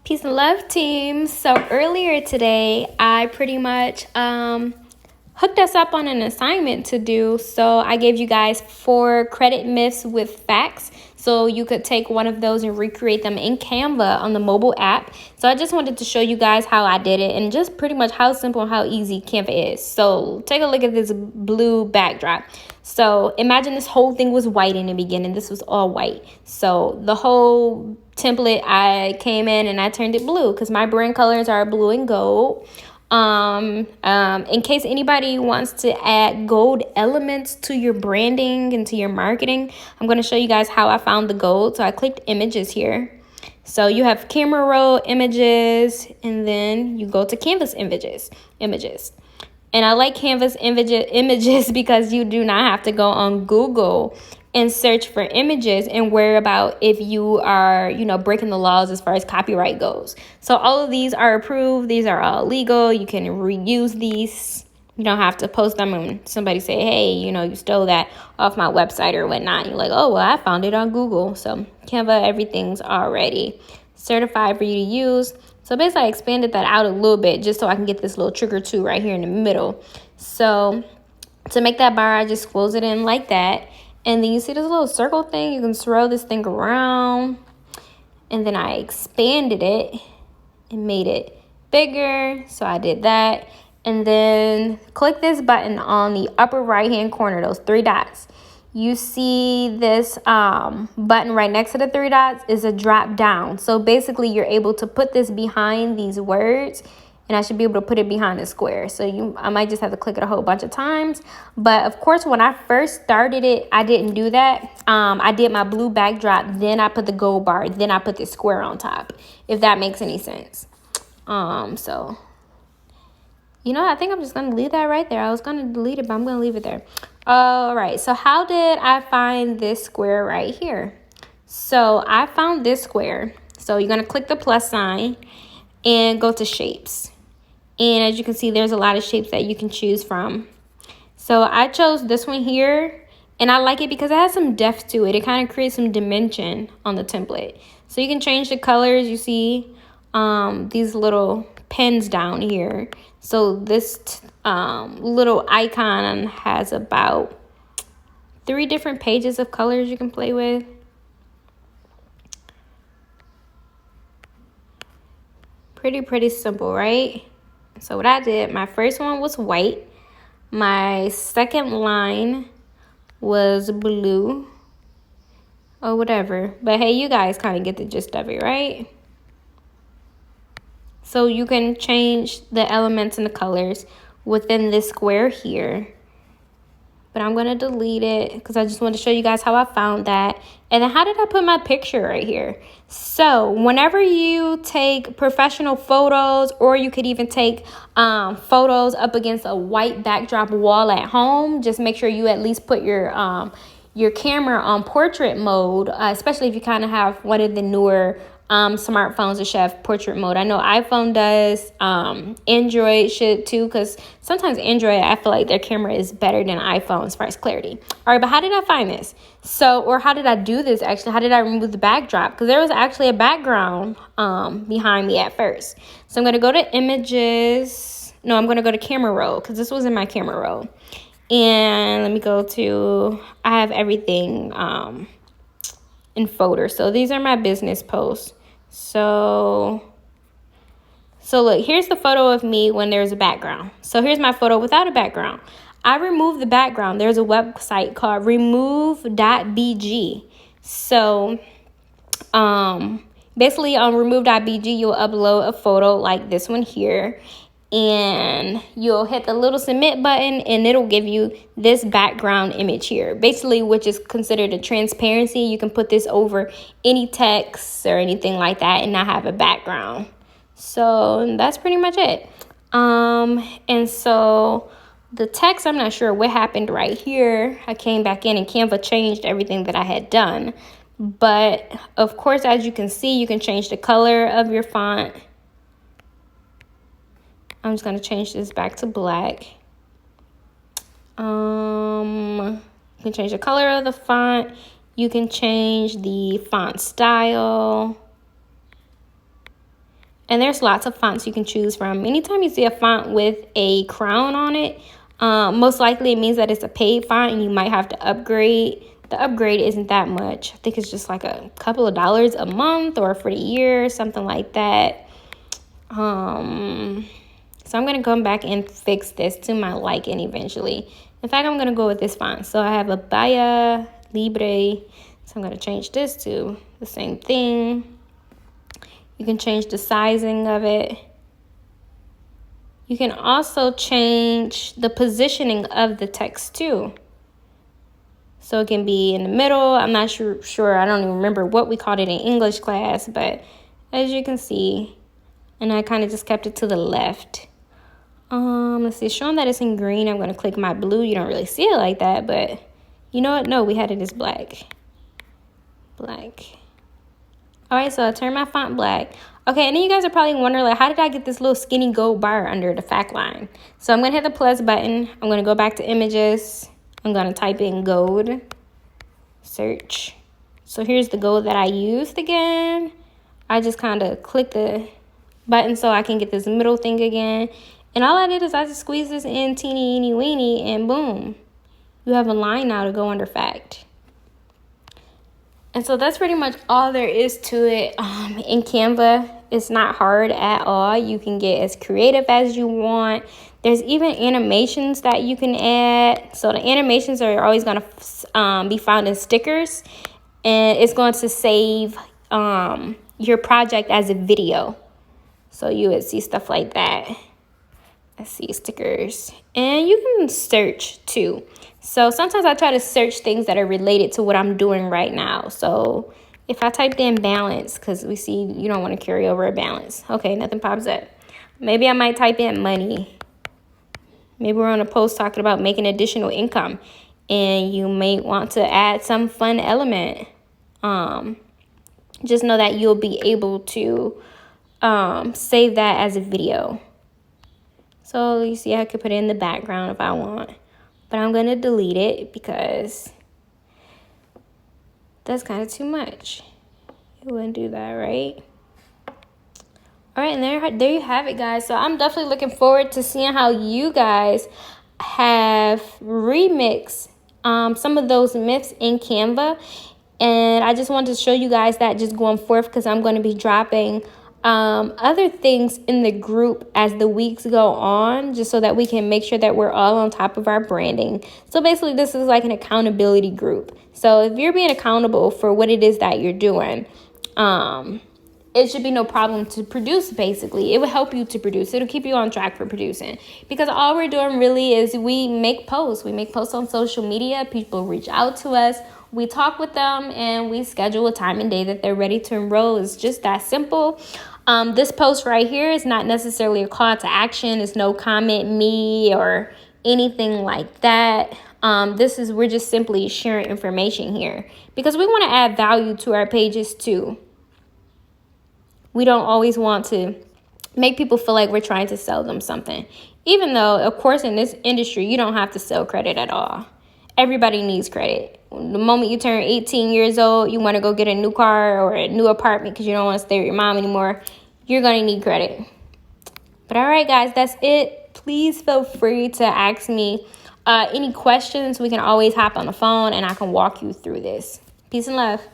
Peace and love, team. So earlier today, I pretty much hooked us up on an assignment to do. So I gave you guys 4 credit myths with facts. So you could take one of those and recreate them in Canva on the mobile app. So I just wanted to show you guys how I did it and just pretty much how simple and how easy Canva is. So take a look at this blue backdrop. So imagine this whole thing was white in the beginning. This was all white. So the whole template, I came in and I turned it blue because my brand colors are blue and gold. In case anybody wants to add gold elements to your branding and to your marketing, I'm going to show you guys how I found the gold. So I clicked images here. So you have camera roll images, and then you go to Canvas images. And I like Canvas images because you do not have to go on Google and search for images and worry about if you are, breaking the laws as far as copyright goes. So all of these are approved. These are all legal. You can reuse these. You don't have to post them and somebody say, hey, you stole that off my website or whatnot. You're like, oh, well, I found it on Google. So Canva, everything's already certified for you to use. So basically, I expanded that out a little bit just so I can get this little trigger too right here in the middle. So to make that bar, I just close it in like that. And then you see this little circle thing. You can swirl this thing around. And then I expanded it and made it bigger. So I did that. And then click this button on the upper right-hand corner, those 3 dots. You see this button right next to the 3 dots is a drop down. So basically you're able to put this behind these words, and I should be able to put it behind the square. So I might just have to click it a whole bunch of times. But of course, when I first started it, I didn't do that. I did my blue backdrop, then I put the gold bar, then I put the square on top, if that makes any sense. So I think I'm just going to leave that right there. I was going to delete it, but I'm going to leave it there. All right. So how did I find this square right here? So I found this square. So you're going to click the plus sign and go to shapes. And as you can see, there's a lot of shapes that you can choose from. So I chose this one here, and I like it because it has some depth to it. It kind of creates some dimension on the template. So you can change the colors. You see these little pens down here. So this little icon has about 3 different pages of colors you can play with. Pretty simple, right? So what I did, my first one was white. My second line was blue or whatever. But hey, you guys kind of get the gist of it, right? So you can change the elements and the colors within this square here. But I'm going to delete it because I just want to show you guys how I found that. And then how did I put my picture right here? So whenever you take professional photos, or you could even take photos up against a white backdrop wall at home, just make sure you at least put your camera on portrait mode, especially if you kind of have one of the newer smartphones that should have portrait mode. I know iPhone does, Android should too, because sometimes Android, I feel like their camera is better than iPhone as far as clarity. All right, but how did I find this? Or how did I do this actually? How did I remove the backdrop? Because there was actually a background behind me at first. So I'm going to go to images. No, I'm going to go to camera roll because this was in my camera roll. And let me go to, I have everything in folders. So these are my business posts. So look, here's the photo of me when there's a background. So here's my photo without a background. I removed the background. There's a website called remove.bg. So basically on remove.bg, you'll upload a photo like this one here. And you'll hit the little submit button, and it'll give you this background image here, basically, which is considered a transparency. You can put this over any text or anything like that and not have a background. So that's pretty much it. And so the text, I'm not sure what happened right here. I came back in and Canva changed everything that I had done. But of course, as you can see, you can change the color of your font. I'm just going to change this back to black. You can change the color of the font. You can change the font style. And there's lots of fonts you can choose from. Anytime you see a font with a crown on it, most likely it means that it's a paid font and you might have to upgrade. The upgrade isn't that much. I think it's just like a couple of dollars a month or for the year, something like that. So I'm going to come back and fix this to my liking eventually. In fact, I'm going to go with this font. So I have a Baya Libre. So I'm going to change this to the same thing. You can change the sizing of it. You can also change the positioning of the text too. So it can be in the middle. I'm not sure. I don't even remember what we called it in English class. But as you can see, and I kind of just kept it to the left. Let's see. Showing that it's in green, I'm going to click my blue. You don't really see it like that. But you know what? No, we had it as black. Black. All right, so I turned my font black. Okay, and then you guys are probably wondering, like, how did I get this little skinny gold bar under the fact line? So I'm going to hit the plus button. I'm going to go back to images. I'm going to type in gold. Search. So here's the gold that I used again. I just kind of click the button so I can get this middle thing again. And all I did is I just squeeze this in teeny, eeny, weeny, and boom. You have a line now to go under fact. And so that's pretty much all there is to it. In Canva, it's not hard at all. You can get as creative as you want. There's even animations that you can add. So the animations are always going to be found in stickers. And it's going to save your project as a video. So you would see stuff like that. Let's see, stickers. And you can search too. So sometimes I try to search things that are related to what I'm doing right now. So if I typed in balance, because we see you don't want to carry over a balance. Okay, nothing pops up. Maybe I might type in money. Maybe we're on a post talking about making additional income. And you may want to add some fun element. Just know that you'll be able to save that as a video. So you see I could put it in the background if I want. But I'm going to delete it because that's kind of too much. You wouldn't do that, right? All right, and there you have it, guys. So I'm definitely looking forward to seeing how you guys have remixed some of those myths in Canva. And I just wanted to show you guys that just going forth because I'm going to be dropping other things in the group as the weeks go on, just so that we can make sure that we're all on top of our branding. So basically this is like an accountability group. So if you're being accountable for what it is that you're doing, it should be no problem to produce. Basically, it will help you to produce. It'll keep you on track for producing, because all we're doing really is we make posts on social media. People reach out to us, we talk with them, and we schedule a time and day that they're ready to enroll. It's just that simple. This post right here is not necessarily a call to action. It's no comment me or anything like that. We're just simply sharing information here because we want to add value to our pages too. We don't always want to make people feel like we're trying to sell them something, even though, of course, in this industry, you don't have to sell credit at all. Everybody needs credit. The moment you turn 18 years old, you want to go get a new car or a new apartment because you don't want to stay with your mom anymore, you're going to need credit. But all right, guys, that's it. Please feel free to ask me any questions. We can always hop on the phone and I can walk you through this. Peace and love.